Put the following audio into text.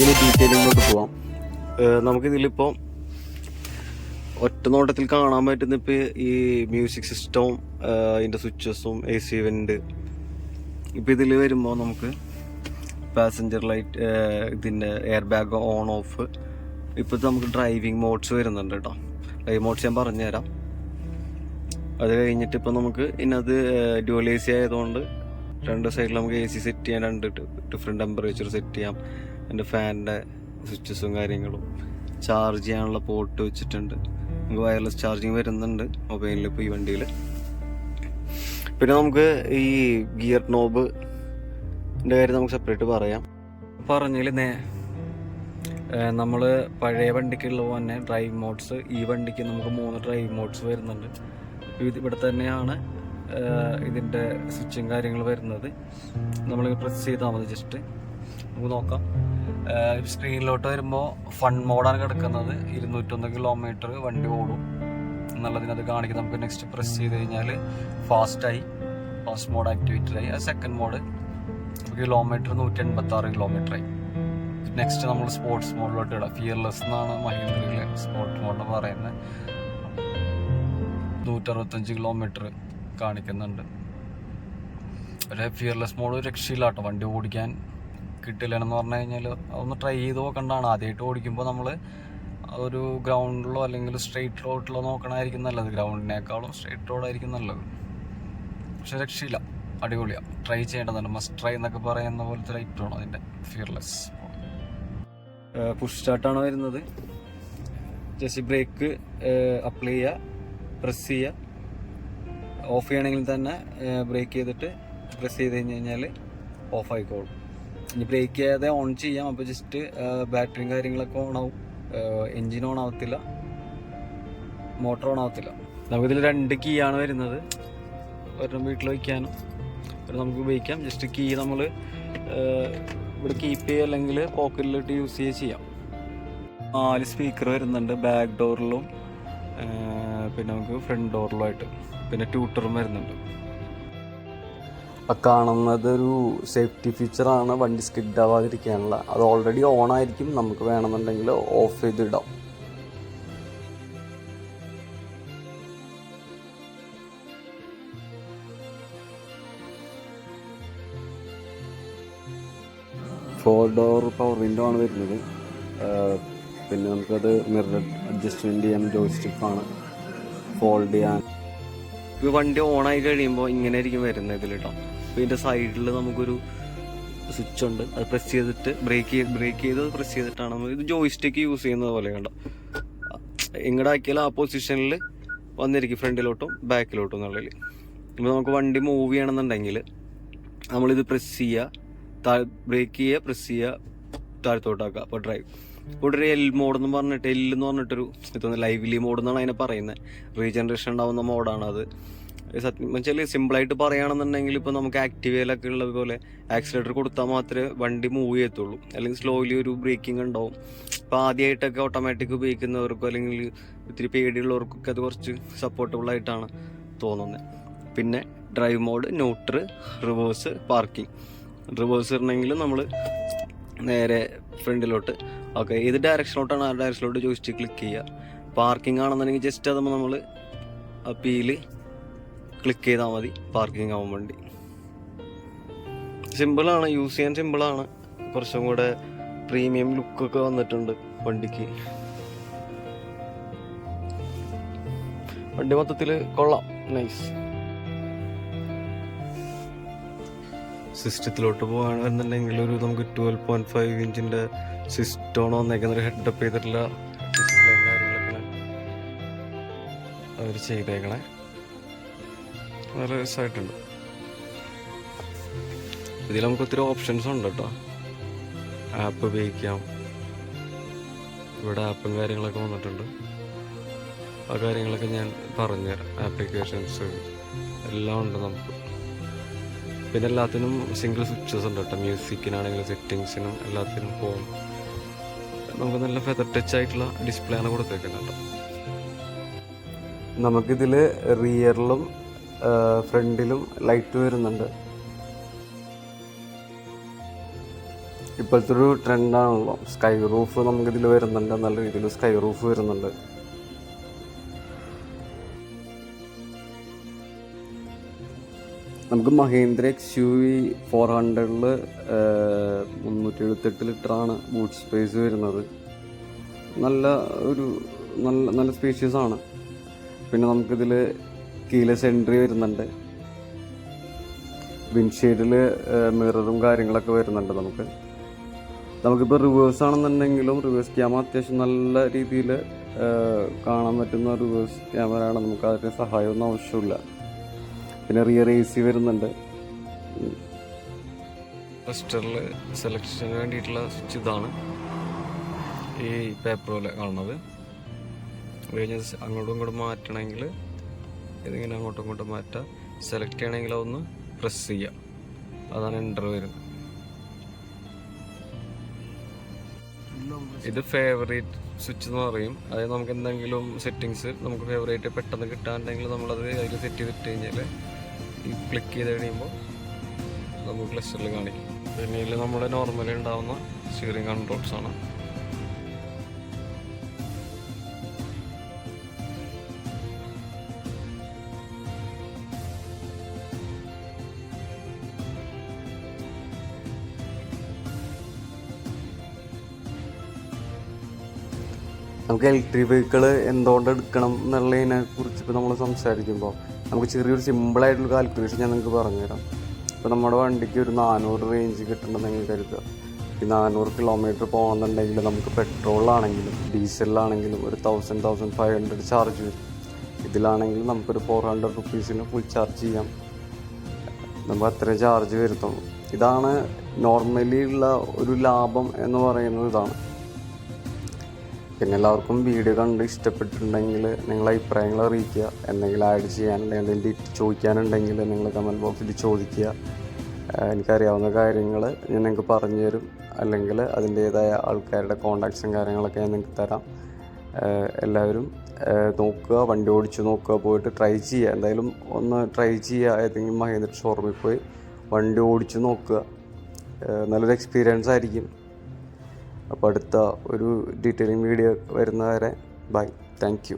ഇനി ഡീറ്റെയിലിങ്ങിലോട്ട് പോവാം. നമുക്കിതിലിപ്പോൾ ഒറ്റ നോട്ടത്തിൽ കാണാൻ പറ്റുന്ന ഇപ്പോൾ ഈ മ്യൂസിക് സിസ്റ്റവും അതിൻ്റെ സ്വിച്ചസും AC വെൻ്റ്. ഇപ്പോൾ ഇതിൽ വരുമ്പോൾ നമുക്ക് പാസഞ്ചർ ലൈറ്റ്, ഇതിൻ്റെ എയർ ബാഗ് ഓൺ ഓഫ്. ഇപ്പോൾ നമുക്ക് ഡ്രൈവിംഗ് മോഡ്സ് വരുന്നുണ്ട് കേട്ടോ. ഡ്രൈവ് മോഡ്സ് ഞാൻ പറഞ്ഞുതരാം. അത് കഴിഞ്ഞിട്ട് ഇപ്പോൾ നമുക്ക് ഇന്നത് ഡ്യുവൽ AC ആയതുകൊണ്ട് രണ്ട് സൈഡിൽ നമുക്ക് AC സെറ്റ് ചെയ്യാൻ, രണ്ട് ഡിഫറെൻറ്റ് ടെമ്പറേച്ചർ സെറ്റ് ചെയ്യാം. എൻ്റെ ഫാനിൻ്റെ സ്വിച്ചസും കാര്യങ്ങളും, ചാർജ് ചെയ്യാനുള്ള പോർട്ട് വെച്ചിട്ടുണ്ട്. നമുക്ക് വയർലെസ് ചാർജിങ് വരുന്നുണ്ട് മൊബൈലിൽ ഇപ്പോൾ ഈ വണ്ടിയിൽ. പിന്നെ നമുക്ക് ഈ ഗിയർ നോബിൻ്റെ കാര്യം നമുക്ക് സെപ്പറേറ്റ് പറയാം. പറഞ്ഞതിൽ നമ്മൾ പഴയ വണ്ടിക്കുള്ള തന്നെ ഡ്രൈവ് മോഡ്സ്, ഈ വണ്ടിക്ക് നമുക്ക് 3 ഡ്രൈവ് മോഡ്സ് വരുന്നുണ്ട്. ഇവിടെ തന്നെയാണ് ഇതിൻ്റെ സ്വിച്ചും കാര്യങ്ങൾ വരുന്നത്. നമ്മൾ പ്രസ് ചെയ്താൽ മതി. ജസ്റ്റ് നമുക്ക് നോക്കാം. സ്ക്രീനിലോട്ട് വരുമ്പോൾ ഫൺ മോഡാണ് കിടക്കുന്നത്. 201 കിലോമീറ്റർ വണ്ടി ഓടും എന്നുള്ളതിനത് കാണിക്കും. നമുക്ക് നെക്സ്റ്റ് പ്രസ് ചെയ്ത് കഴിഞ്ഞാൽ ഫാസ്റ്റ് മോഡ് ആക്ടിവേറ്റഡ് ആയി. അത് സെക്കൻഡ് മോഡ്. കിലോമീറ്റർ 186 കിലോമീറ്ററായി. നെക്സ്റ്റ് നമ്മൾ സ്പോർട്സ് മോഡിലോട്ട് ഇടാം. ഫിയർലെസ് എന്നാണ് മഹീന്ദ്രയിലെ സ്പോർട്സ് മോഡ് പറയുന്നത്. 165 കിലോമീറ്റർ കാണിക്കുന്നുണ്ട്. ഒരു ഫിയർലെസ് മോഡ് രക്ഷയില്ല കേട്ടോ. വണ്ടി ഓടിക്കാൻ കിട്ടില്ലെന്ന് പറഞ്ഞു കഴിഞ്ഞാൽ അതൊന്ന് ട്രൈ ചെയ്ത് നോക്കണ്ടാണ്. ആദ്യമായിട്ട് ഓടിക്കുമ്പോൾ നമ്മൾ ഒരു ഗ്രൗണ്ടിലോ അല്ലെങ്കിൽ സ്ട്രെയിറ്റ് റോഡിലോ നോക്കണമായിരിക്കും നല്ലത്. ഗ്രൗണ്ടിനേക്കാളും സ്ട്രെയിറ്റ് റോഡായിരിക്കും നല്ലത്. പക്ഷെ രക്ഷയില്ല, അടിപൊളിയാണ്. ട്രൈ ചെയ്യേണ്ടതുണ്ട്. മസ്റ്റ് ട്രൈ എന്നൊക്കെ പറയുന്ന പോലത്തെ ലൈറ്റാണ് അതിൻ്റെ ഫിയർലെസ്. പുഷ് സ്റ്റാർട്ടാണ് വരുന്നത്. ജസ്റ്റ് ബ്രേക്ക് അപ്ലൈ ചെയ്യുക, പ്രസ് ചെയ്യുക. ഓഫ് ചെയ്യണമെങ്കിൽ തന്നെ ബ്രേക്ക് ചെയ്തിട്ട് പ്രസ് ചെയ്ത് കഴിഞ്ഞാൽ ഓഫ് ആയിക്കോളും. ഇനി ബ്രേക്ക് ചെയ്യാതെ ഓൺ ചെയ്യാം. അപ്പോൾ ജസ്റ്റ് ബാറ്ററിയും കാര്യങ്ങളൊക്കെ ഓൺ ആവും. എൻജിൻ ഓൺ ആവത്തില്ല, മോട്ടർ ഓൺ ആവത്തില്ല. നമുക്കിതിൽ 2 കീ ആണ് വരുന്നത്. ഒരെണ്ണം വീട്ടിൽ വയ്ക്കാനും നമുക്ക് ഉപയോഗിക്കാം. ജസ്റ്റ് കീ നമ്മൾ ഇവിടെ കീപ്പ് ചെയ്യുക അല്ലെങ്കിൽ പോക്കറ്റിലിട്ട് യൂസ് ചെയ്യാം. 4 സ്പീക്കർ വരുന്നുണ്ട് ബാക്ക് ഡോറിലും പിന്നെ നമുക്ക് ഫ്രണ്ട് ഡോറിലുമായിട്ട്. പിന്നെ ട്യൂട്ടറും വരുന്നുണ്ട്. കാണുന്നത് ഒരു സേഫ്റ്റി ഫീച്ചറാണ്, വണ്ടി സ്കിഡ് ആവാതിരിക്കാനുള്ള. അത് ഓൾറെഡി ഓൺ ആയിരിക്കും. നമുക്ക് വേണമെന്നുണ്ടെങ്കിൽ ഓഫ് ചെയ്തിടാം. ഫോർ ഡോർ പവർ വിൻഡോ ആണ് വരുന്നത്. പിന്നെ നമുക്കത് മിറർ അഡ്ജസ്റ്റ്മെൻറ്റ് ചെയ്യാൻ ജോയ്സ്റ്റിക്കാണ്, ഫോൾഡ് ചെയ്യാൻ. ഇപ്പോൾ വണ്ടി ഓണായി കഴിയുമ്പോൾ ഇങ്ങനെ ആയിരിക്കും വരുന്നത് ഇതിൽ കേട്ടോ. അപ്പോൾ ഇതിൻ്റെ സൈഡിൽ നമുക്കൊരു സ്വിച്ച് ഉണ്ട്. അത് പ്രസ് ചെയ്തിട്ട് ബ്രേക്ക് ചെയ്ത് പ്രസ് ചെയ്തിട്ടാണ് നമ്മൾ ഇത് ജോയ്സ്റ്റിക്ക് യൂസ് ചെയ്യുന്നത് പോലെ കണ്ടോ. ഇങ്ങോട്ട് ആക്കിയാൽ ആ പൊസിഷനിൽ വന്നിരിക്കും, ഫ്രണ്ടിലോട്ടും ബാക്കിലോട്ടും എന്നുള്ളതിൽ. ഇപ്പോൾ നമുക്ക് വണ്ടി മൂവ് ചെയ്യണമെന്നുണ്ടെങ്കിൽ നമ്മളിത് പ്രസ് ചെയ്യുക, ബ്രേക്ക് ചെയ്യുക, പ്രസ് ചെയ്യുക, താഴത്തോട്ടാക്കുക. അപ്പോൾ ഡ്രൈവ്. ഇവിടെ ഒരു എൽ മോഡ് എന്ന് പറഞ്ഞിട്ട്, എന്ന് പറഞ്ഞിട്ടൊരു ഇതൊന്ന് ലൈവ്ലി മോഡ് എന്നാണ് അതിനെ പറയുന്നത്. റീജനറേഷൻ ഉണ്ടാവുന്ന മോഡാണ് അത്. സത്യം വെച്ചാൽ സിമ്പിളായിട്ട് പറയുകയാണെന്നുണ്ടെങ്കിൽ ഇപ്പോൾ നമുക്ക് ആക്ടിവയിലൊക്കെ ഉള്ളത് പോലെ ആക്സിലേറ്റർ കൊടുത്താൽ മാത്രമേ വണ്ടി മൂവ് ചെയ്യത്തുള്ളൂ. അല്ലെങ്കിൽ സ്ലോലി ഒരു ബ്രേക്കിംഗ് ഉണ്ടാവും. ഇപ്പോൾ ആദ്യമായിട്ടൊക്കെ ഓട്ടോമാറ്റിക് ഉപയോഗിക്കുന്നവർക്കോ അല്ലെങ്കിൽ ഇത്തിരി പേടിയുള്ളവർക്കൊക്കെ അത് കുറച്ച് സപ്പോർട്ടബിളായിട്ടാണ് തോന്നുന്നത്. പിന്നെ drive mode, neutral, reverse, parking. Reverse ഇടണമെങ്കിൽ നമ്മൾ നേരെ ഫ്രണ്ടിലോട്ട്, ഓക്കെ, ഏത് ഡയറക്ഷനിലോട്ടാണ് ആ ഡയറക്ഷനിലോട്ട് ജോയിസ്റ്റിക്ക് ക്ലിക്ക് ചെയ്യുക. പാർക്കിംഗ് ആണെന്നുണ്ടെങ്കിൽ ജസ്റ്റ് അത് നമ്മൾ അപ്പീൽ ക്ലിക്ക് ചെയ്താൽ മതി, പാർക്കിംഗ് ആവും വണ്ടി. സിമ്പിളാണ്, യൂസ് ചെയ്യാൻ സിമ്പിളാണ്. കുറച്ചും കൂടെ പ്രീമിയം ലുക്കൊക്കെ വന്നിട്ടുണ്ട് വണ്ടിക്ക്. വണ്ടി മൊത്തത്തിൽ കൊള്ളാം, നൈസ്. സിസ്റ്റത്തിലോട്ട് പോകുകയാണെന്നുണ്ടെങ്കിൽ ഒരു നമുക്ക് 12.5 ഇഞ്ചിൻ്റെ സിസ്റ്റമാണ് വന്നേക്കുന്ന. ഒരു ഹെഡപ്പ് ചെയ്തിട്ടുള്ള ഡിസ്പ്ലേയും കാര്യങ്ങളൊക്കെ അവർ ചെയ്തേക്കണേ. നല്ല രസമായിട്ടുണ്ട്. ഇതിൽ നമുക്ക് ഒത്തിരി ഓപ്ഷൻസ് ഉണ്ട് കേട്ടോ. ആപ്പ് ഉപയോഗിക്കാം. ഇവിടെ ആപ്പും കാര്യങ്ങളൊക്കെ വന്നിട്ടുണ്ട്. ആ കാര്യങ്ങളൊക്കെ ഞാൻ പറഞ്ഞുതരാം. ആപ്ലിക്കേഷൻസ് എല്ലാം ഉണ്ട് നമുക്ക്. പിന്നെ എല്ലാത്തിനും സിംഗിൾ സ്വിച്ചസ് ഉണ്ട് കേട്ടോ. മ്യൂസിക്കിനാണെങ്കിലും സെറ്റിങ്സിനും എല്ലാത്തിനും പോകും. നമുക്ക് നല്ല ഫെദർ ടച്ച് ആയിട്ടുള്ള ഡിസ്പ്ലേ ആണ് കൊടുത്തേക്കുന്നത് കേട്ടോ. നമുക്കിതിൽ റിയറിലും ഫ്രണ്ടിലും ലൈറ്റ് വരുന്നുണ്ട്. ഇപ്പോഴത്തെ ഒരു ട്രെൻഡാണല്ലോ സ്കൈ റൂഫ്. നമുക്കിതിൽ വരുന്നുണ്ട്, നല്ല രീതിയിൽ സ്കൈ റൂഫ് വരുന്നുണ്ട്. നമുക്ക് മഹീന്ദ്ര XUV 400-ൽ 378 ലിറ്ററാണ് ബൂട്ട് സ്പേസ് വരുന്നത്. നല്ല നല്ല സ്പേഷ്യസ് ആണ്. പിന്നെ നമുക്കിതിൽ കീലെസ് എൻട്രി വരുന്നുണ്ട്. വിൻഷീൽഡിൽ മിററും കാര്യങ്ങളൊക്കെ വരുന്നുണ്ട്. നമുക്കിപ്പോൾ റിവേഴ്സ് ആണെന്നുണ്ടെങ്കിലും റിവേഴ്സ് ക്യാമറ അത്യാവശ്യം നല്ല രീതിയിൽ കാണാൻ പറ്റുന്ന റിവേഴ്സ് ക്യാമറയാണ്. നമുക്ക് അതിന് സഹായമൊന്നും ആവശ്യമില്ല. പിന്നെ റിയർ AC വരുന്നുണ്ട്. ക്ലസ്റ്ററിൽ സെലക്ഷന് വേണ്ടിയിട്ടുള്ള സ്വിച്ച് ഇതാണ്, ഈ പേപ്പർ പോലെ കാണുന്നത്. കഴിഞ്ഞ അങ്ങോട്ടും ഇങ്ങോട്ടും മാറ്റണമെങ്കിൽ ഇതിങ്ങനെ അങ്ങോട്ടും ഇങ്ങോട്ടും മാറ്റാം. സെലക്ട് ചെയ്യണമെങ്കിൽ അതൊന്ന് പ്രസ് ചെയ്യുക, അതാണ് എൻ്റർ വരുന്നത്. ഇത് ഫേവറേറ്റ് സ്വിച്ച് എന്ന് പറയും. അതായത് നമുക്ക് എന്തെങ്കിലും സെറ്റിങ്സ് നമുക്ക് ഫേവറേറ്റ് പെട്ടെന്ന് കിട്ടാനുണ്ടെങ്കിൽ നമ്മളത് അതിൽ സെറ്റ് ചെയ്തിട്ട് കഴിഞ്ഞാൽ ഈ ക്ലിക്ക് ചെയ്ത് കഴിയുമ്പോൾ നമുക്ക് ക്ലസ്റ്ററിൽ കാണിക്കും. പിന്നെ ഇതിൽ നമ്മുടെ നോർമലി ഉണ്ടാകുന്ന സ്റ്റിയറിംഗ് കൺട്രോൾസ് ആണ്. നമുക്ക് ഇലക്ട്രിക് വെഹിക്കിൾ എന്തുകൊണ്ട് എടുക്കണം എന്നുള്ളതിനെ കുറിച്ച് ഇപ്പോൾ നമ്മൾ സംസാരിക്കുമ്പോൾ നമുക്ക് ചെറിയൊരു സിമ്പിളായിട്ടുള്ള കാൽക്കുലേഷൻ ഞാൻ നിങ്ങൾക്ക് പറഞ്ഞുതരാം. ഇപ്പോൾ നമ്മുടെ വണ്ടിക്ക് ഒരു 400 റേഞ്ച് കിട്ടണമെന്ന് കരുതുക. ഈ 400 കിലോമീറ്റർ പോകണമെന്നുണ്ടെങ്കിൽ നമുക്ക് പെട്രോളിലാണെങ്കിലും ഡീസലിലാണെങ്കിലും ഒരു 1500 ചാർജ് വരും. ഇതിലാണെങ്കിൽ നമുക്കൊരു 400 റുപ്പീസിന് ഫുൾ ചാർജ് ചെയ്യാം. നമുക്ക് അത്രയും ചാർജ് വരുത്തുള്ളൂ. ഇതാണ് നോർമലി ഉള്ള ഒരു ലാഭം എന്ന് പറയുന്നത്. ഇതാണ്. പിന്നെ എല്ലാവർക്കും വീഡിയോ കണ്ട് ഇഷ്ടപ്പെട്ടിട്ടുണ്ടെങ്കിൽ നിങ്ങൾ അഭിപ്രായങ്ങൾ അറിയിക്കുക. എന്തെങ്കിലും ആഡ് ചെയ്യാനുണ്ടെങ്കിൽ എന്തെങ്കിലും ചോദിക്കാനുണ്ടെങ്കിൽ നിങ്ങൾ കമൻറ്റ് ബോക്സിൽ ചോദിക്കുക. എനിക്കറിയാവുന്ന കാര്യങ്ങൾ ഞാൻ നിങ്ങൾക്ക് പറഞ്ഞു തരും. അല്ലെങ്കിൽ അതിൻ്റേതായ ആൾക്കാരുടെ കോൺടാക്ട്സും കാര്യങ്ങളൊക്കെ ഞാൻ നിങ്ങൾക്ക് തരാം. എല്ലാവരും നോക്കുക, വണ്ടി ഓടിച്ച് നോക്കുക, പോയിട്ട് ട്രൈ ചെയ്യുക. എന്തായാലും ഒന്ന് ട്രൈ ചെയ്യുക. ഏതെങ്കിലും മഹീന്ദ്ര ഷോറൂമിൽ പോയി വണ്ടി ഓടിച്ച് നോക്കുക. നല്ലൊരു എക്സ്പീരിയൻസ് ആയിരിക്കും. അപ്പോൾ അടുത്ത ഒരു ഡീറ്റെയിലിംഗ് വീഡിയോ വരുന്നവരെ ബൈ. Thank you.